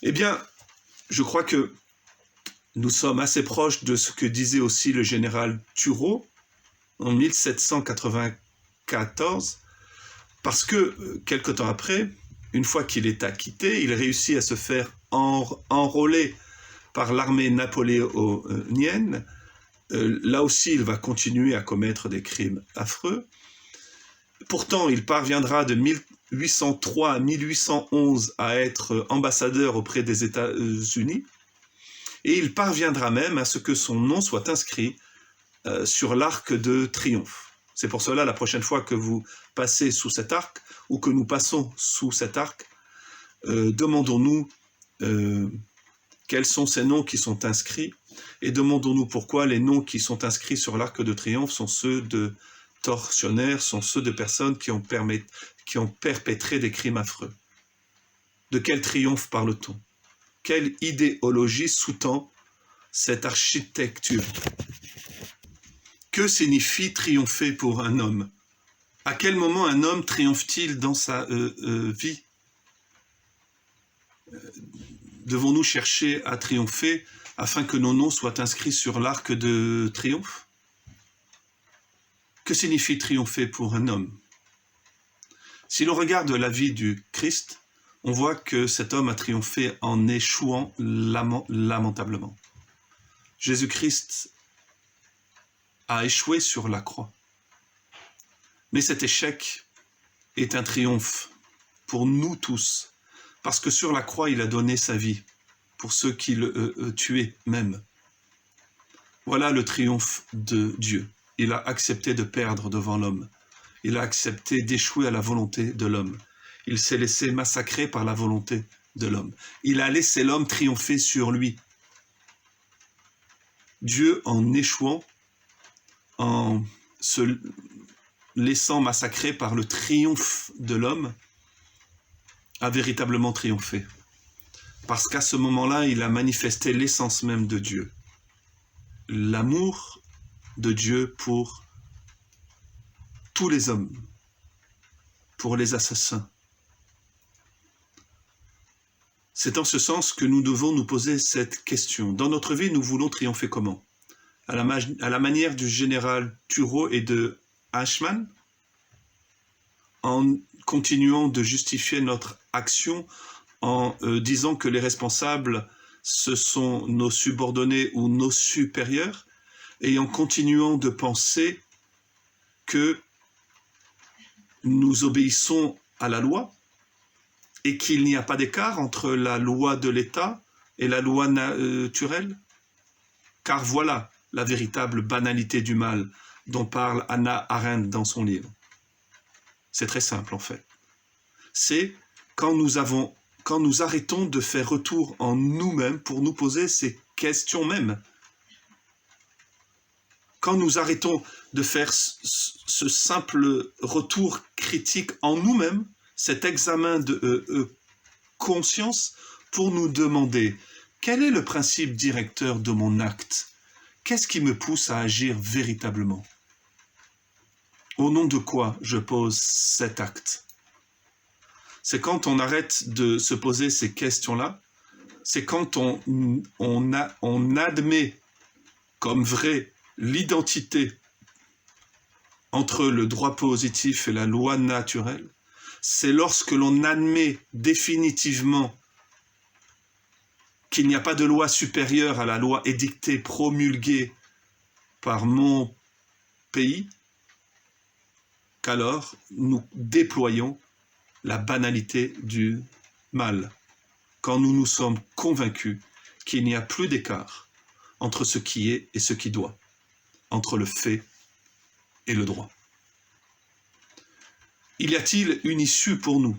Eh bien, je crois que nous sommes assez proches de ce que disait aussi le général Turreau en 1794, parce que, quelque temps après, une fois qu'il est acquitté, il réussit à se faire enrôler par l'armée napoléonienne. Là aussi, il va continuer à commettre des crimes affreux. Pourtant, il parviendra de 1803 à 1811 à être ambassadeur auprès des États-Unis, et il parviendra même à ce que son nom soit inscrit sur l'arc de triomphe. C'est pour cela, la prochaine fois que vous passez sous cet arc, ou que nous passons sous cet arc, demandons-nous quels sont ces noms qui sont inscrits, et demandons-nous pourquoi les noms qui sont inscrits sur l'arc de triomphe sont ceux de tortionnaires, sont ceux de personnes qui ont perpétré des crimes affreux. De quel triomphe parle-t-on? Quelle idéologie sous-tend cette architecture? Que signifie triompher pour un homme? À quel moment un homme triomphe-t-il dans sa vie? Devons-nous chercher à triompher afin que nos noms soient inscrits sur l'arc de triomphe? Que signifie triompher pour un homme? Si l'on regarde la vie du Christ, on voit que cet homme a triomphé en échouant lamentablement. Jésus-Christ a échoué sur la croix. Mais cet échec est un triomphe pour nous tous, parce que sur la croix, il a donné sa vie pour ceux qui le tuaient même. Voilà le triomphe de Dieu. Il a accepté de perdre devant l'homme. Il a accepté d'échouer à la volonté de l'homme. Il s'est laissé massacrer par la volonté de l'homme. Il a laissé l'homme triompher sur lui. Dieu, en échouant, en se laissant massacrer par le triomphe de l'homme, a véritablement triomphé. Parce qu'à ce moment-là, il a manifesté l'essence même de Dieu. L'amour de Dieu pour tous les hommes, pour les assassins. C'est en ce sens que nous devons nous poser cette question. Dans notre vie, nous voulons triompher comment? À la manière du général Turreau et de Eichmann, en continuant de justifier notre action en disant que les responsables, ce sont nos subordonnés ou nos supérieurs, et en continuant de penser que nous obéissons à la loi et qu'il n'y a pas d'écart entre la loi de l'État et la loi naturelle. Car voilà la véritable banalité du mal dont parle Hannah Arendt dans son livre. C'est très simple en fait. C'est quand nous arrêtons de faire retour en nous-mêmes pour nous poser ces questions mêmes. Quand nous arrêtons de faire ce simple retour critique en nous-mêmes, cet examen de conscience pour nous demander quel est le principe directeur de mon acte? Qu'est-ce qui me pousse à agir véritablement? Au nom de quoi je pose cet acte? C'est quand on arrête de se poser ces questions-là, c'est quand on admet comme vrai l'identité entre le droit positif et la loi naturelle. C'est lorsque l'on admet définitivement qu'il n'y a pas de loi supérieure à la loi édictée, promulguée par mon pays, qu'alors nous déployons la banalité du mal, quand nous nous sommes convaincus qu'il n'y a plus d'écart entre ce qui est et ce qui doit, entre le fait et le droit. Y a-t-il une issue pour nous?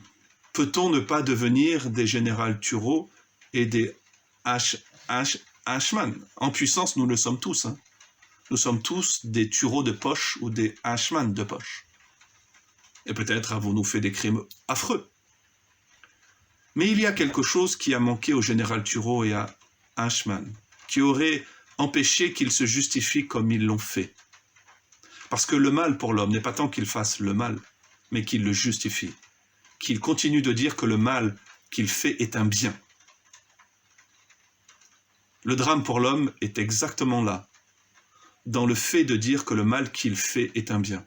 Peut-on ne pas devenir des général Turreau et des Eichmann? En puissance, nous le sommes tous. Hein. Nous sommes tous des Turreau de poche ou des Eichmann de poche. Et peut-être avons-nous fait des crimes affreux. Mais il y a quelque chose qui a manqué au général Turreau et à Eichmann, qui aurait empêché qu'ils se justifient comme ils l'ont fait. Parce que le mal pour l'homme n'est pas tant qu'il fasse le mal, mais qu'il le justifie, qu'il continue de dire que le mal qu'il fait est un bien. Le drame pour l'homme est exactement là, dans le fait de dire que le mal qu'il fait est un bien.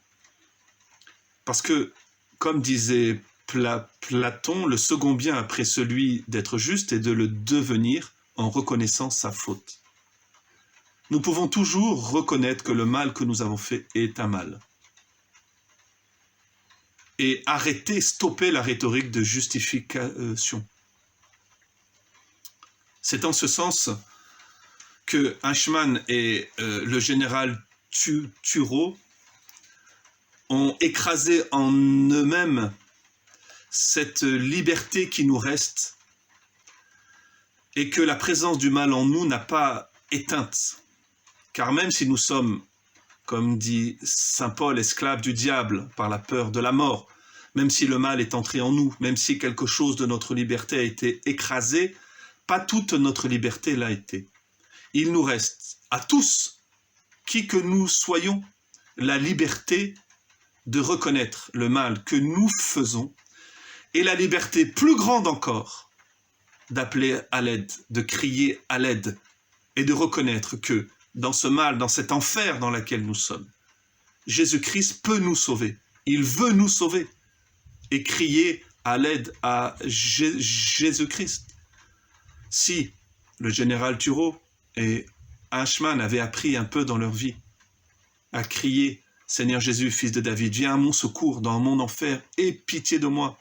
Parce que, comme disait Platon, le second bien après celui d'être juste est de le devenir en reconnaissant sa faute. Nous pouvons toujours reconnaître que le mal que nous avons fait est un mal. Et arrêter, stopper la rhétorique de justification. C'est en ce sens que Eichmann et le général Turreau ont écrasé en eux-mêmes cette liberté qui nous reste et que la présence du mal en nous n'a pas éteinte. Car même si nous sommes, comme dit saint Paul, esclaves du diable par la peur de la mort, même si le mal est entré en nous, même si quelque chose de notre liberté a été écrasé, pas toute notre liberté l'a été. Il nous reste à tous, qui que nous soyons, la liberté de reconnaître le mal que nous faisons et la liberté plus grande encore d'appeler à l'aide, de crier à l'aide et de reconnaître que dans ce mal, dans cet enfer dans lequel nous sommes, Jésus-Christ peut nous sauver. Il veut nous sauver et crier à l'aide à Jésus-Christ. Si le général Turreau et Eichmann avaient appris un peu dans leur vie à crier « Seigneur Jésus, fils de David, viens à mon secours dans mon enfer, aie pitié de moi.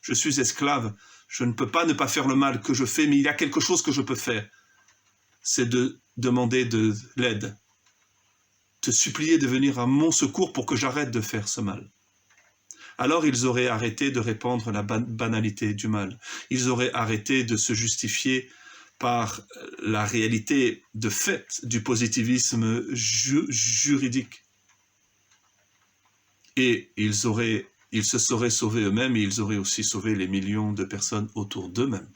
Je suis esclave, je ne peux pas ne pas faire le mal que je fais, mais il y a quelque chose que je peux faire. C'est de demander de l'aide, te supplier de venir à mon secours pour que j'arrête de faire ce mal. » Alors ils auraient arrêté de répandre la banalité du mal. Ils auraient arrêté de se justifier par la réalité de fait du positivisme juridique. Et ils se seraient sauvés eux-mêmes et ils auraient aussi sauvé les millions de personnes autour d'eux-mêmes.